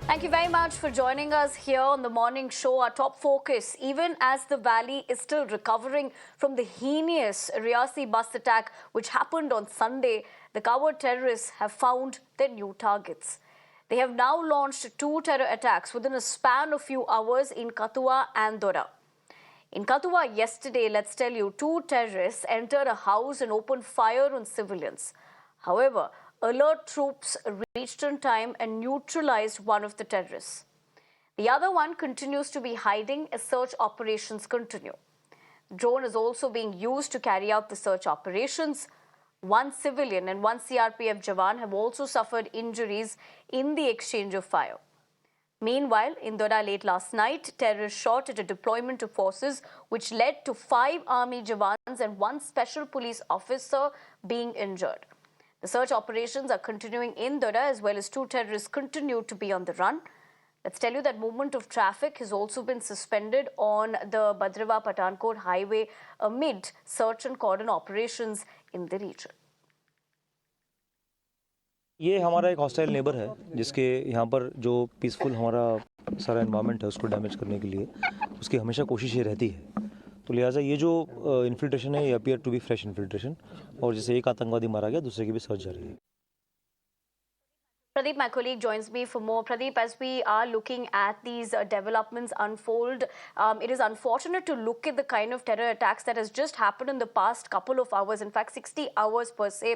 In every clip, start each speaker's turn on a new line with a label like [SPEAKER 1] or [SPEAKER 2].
[SPEAKER 1] Thank you very much for joining us here on the morning show. Our top focus, even as the valley is still recovering from the heinous Riyasi bus attack which happened on Sunday, the coward terrorists have found their new targets. They have now launched two terror attacks within a span of few hours in Kathua and Doda. In Kathua yesterday, let's tell you, two terrorists entered a house and opened fire on civilians. However, alert troops reached in time and neutralized one of the terrorists. The other one continues to be hiding as search operations continue. The drone is also being used to carry out the search operations. One civilian and one CRPF Jawan have also suffered injuries in the exchange of fire. Meanwhile, in Doda late last night, terrorists shot at a deployment of forces which led to 5 army Jawans and 1 special police officer being injured. The search operations are continuing in Doda as well as 2 terrorists continue to be on the run. Let's tell you that movement of traffic has also been suspended on the Bhadrawa-Pathankot highway amid search and cordon operations in the region.
[SPEAKER 2] ये हमारा एक hostile neighbour है जिसके यहाँ पर जो peaceful हमारा सारा एनवायरनमेंट है उसको डैमेज करने के लिए उसकी हमेशा कोशिश ये रहती है। तो लिहाजा ये जो इन्फिल्ट्रेशन है ये appear to be fresh infiltration और जैसे एक आतंकवादी मारा गया दूसरे की भी सर्च जारी है।
[SPEAKER 1] Pradeep, my colleague, joins me for more. Pradeep, as we are looking at these developments unfold, it is unfortunate to look at the kind of terror attacks that has just happened in the past couple of hours, in fact, 60 hours per se.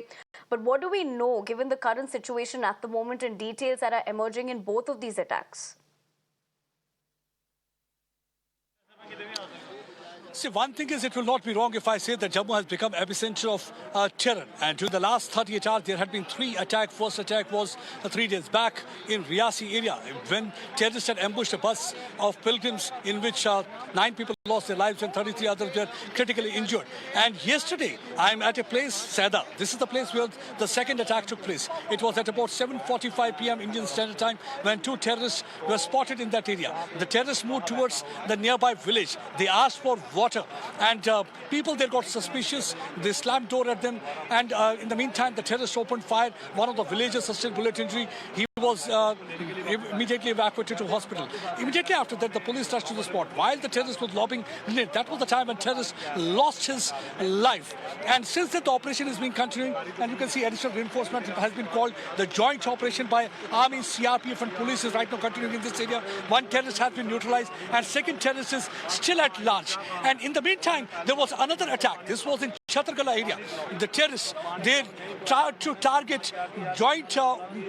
[SPEAKER 1] But what do we know, given the current situation at the moment and details that are emerging in both of these attacks?
[SPEAKER 3] See, one thing is, it will not be wrong if I say that Jammu has become epicenter of terror. And during the last 38 hours, there had been 3 attacks. First attack was 3 days back in Riyasi area, when terrorists had ambushed a bus of pilgrims in which 9 people lost their lives and 33 others were critically injured. And yesterday, I'm at a place, Sada. This is the place where the second attack took place. It was at about 7:45 p.m. Indian Standard Time when 2 terrorists were spotted in that area. The terrorists moved towards the nearby village. They asked for water, and people there got suspicious. They slammed door at them, and in the meantime, the terrorists opened fire. One of the villagers sustained bullet injury. He was immediately evacuated to hospital. Immediately after that, the police rushed to the spot. While the terrorist was lobbing grenade, that was the time when terrorist lost his life. And since that, the operation has been continuing, and you can see additional reinforcement has been called. The joint operation by Army, CRPF and police is right now continuing in this area. One terrorist has been neutralized, and second terrorist is still at large. And in the meantime, there was another attack. This was in Chhatargala area. The terrorists, they tried to target joint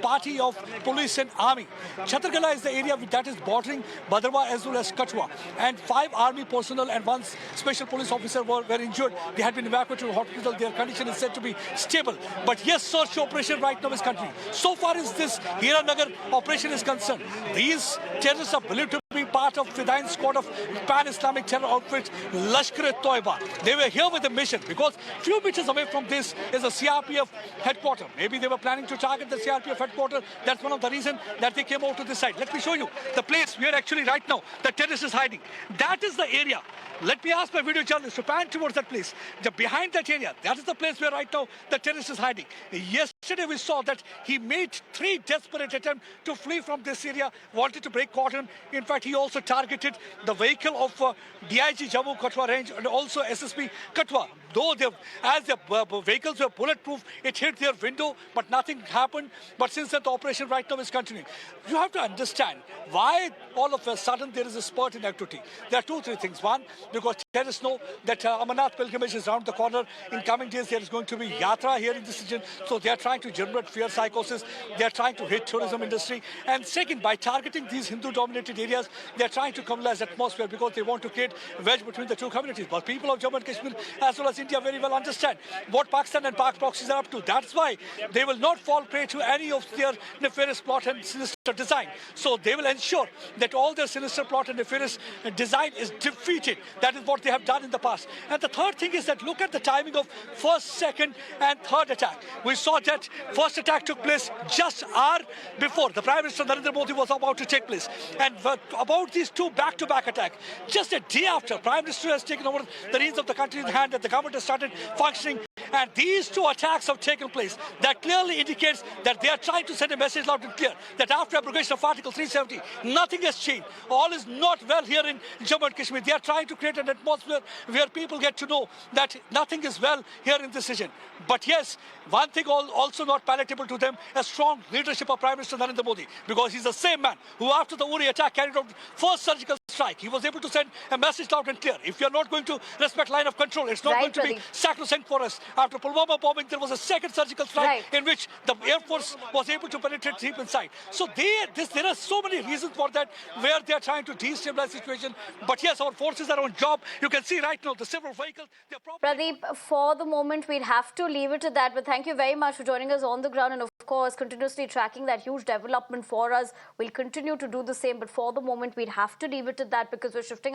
[SPEAKER 3] party of police and army. Chhatargala is the area that is bordering Bhadrawa as well as Kathua. And 5 army personnel and 1 special police officer were injured. They had been evacuated to hospital. Their condition is said to be stable. But yes, search operation right now is continuing. So far as this Hiranagar operation is concerned, these terrorists are believed to be part of Fidayeen squad of pan-Islamic terror outfit Lashkar-e-Toiba. They were here with a mission because few meters away from this is a CRPF headquarters. Maybe they were planning to target the CRPF headquarters. That's one of the reasons that they came out to this side. Let me show you the place where actually right now the terrorist is hiding. That is the area. Let me ask my video journalist to pan towards that place. Behind that area, that is the place where right now the terrorist is hiding. Yesterday we saw that he made 3 desperate attempts to flee from this area, wanted to break cordon. In fact, he also targeted the vehicle of DIG Jammu Kathua range and also SSP Kathua. Though as the vehicles were bulletproof, it hit their window, but nothing happened. But since then, the operation right now is continuing. You have to understand why all of a sudden there is a spurt in activity. There are 2-3 things. One, because terrorists know that Amarnath pilgrimage is around the corner. In coming days, there is going to be yatra here in this region. So they are trying to generate fear psychosis. They are trying to hit tourism industry. And second, by targeting these Hindu-dominated areas, they are trying to communalize atmosphere because they want to create a wedge between the 2 communities. But people of Jammu and Kashmir, as well as India, very well understand what Pakistan and Pak proxies are up to. That's why they will not fall prey to any of their nefarious plot and sinister design. So they will ensure that all their sinister plot and nefarious design is defeated. That is what they have done in the past. And the third thing is that look at the timing of first, second and third attack. We saw that first attack took place just an hour before the Prime Minister Narendra Modi was about to take place. And about these 2 back-to-back attacks, just a day after Prime Minister has taken over the reins of the country in hand and the government has started functioning, And these two attacks have taken place. That clearly indicates that they are trying to send a message loud and clear that after abrogation of Article 370, nothing has changed. All is not well here in Jammu and Kashmir. They are trying to create an atmosphere where people get to know that nothing is well here in this region. But yes, one thing also not palatable to them, a strong leadership of Prime Minister Narendra Modi, because he's the same man who, after the Uri attack, carried out first surgical strike. He was able to send a message loud and clear. If you're not going to respect line of control, it's not going to be sacrosanct for us. After Pulwama bombing, there was a second surgical strike in which the Air Force was able to penetrate deep inside. So there are so many reasons for that, where they are trying to destabilize the situation. But yes, our forces are on job. You can see right now the several vehicles.
[SPEAKER 1] Pradeep, for the moment, we'd have to leave it at that. But thank you very much for joining us on the ground and, of course, continuously tracking that huge development for us. We'll continue to do the same. But for the moment, we'd have to leave it at that because we're shifting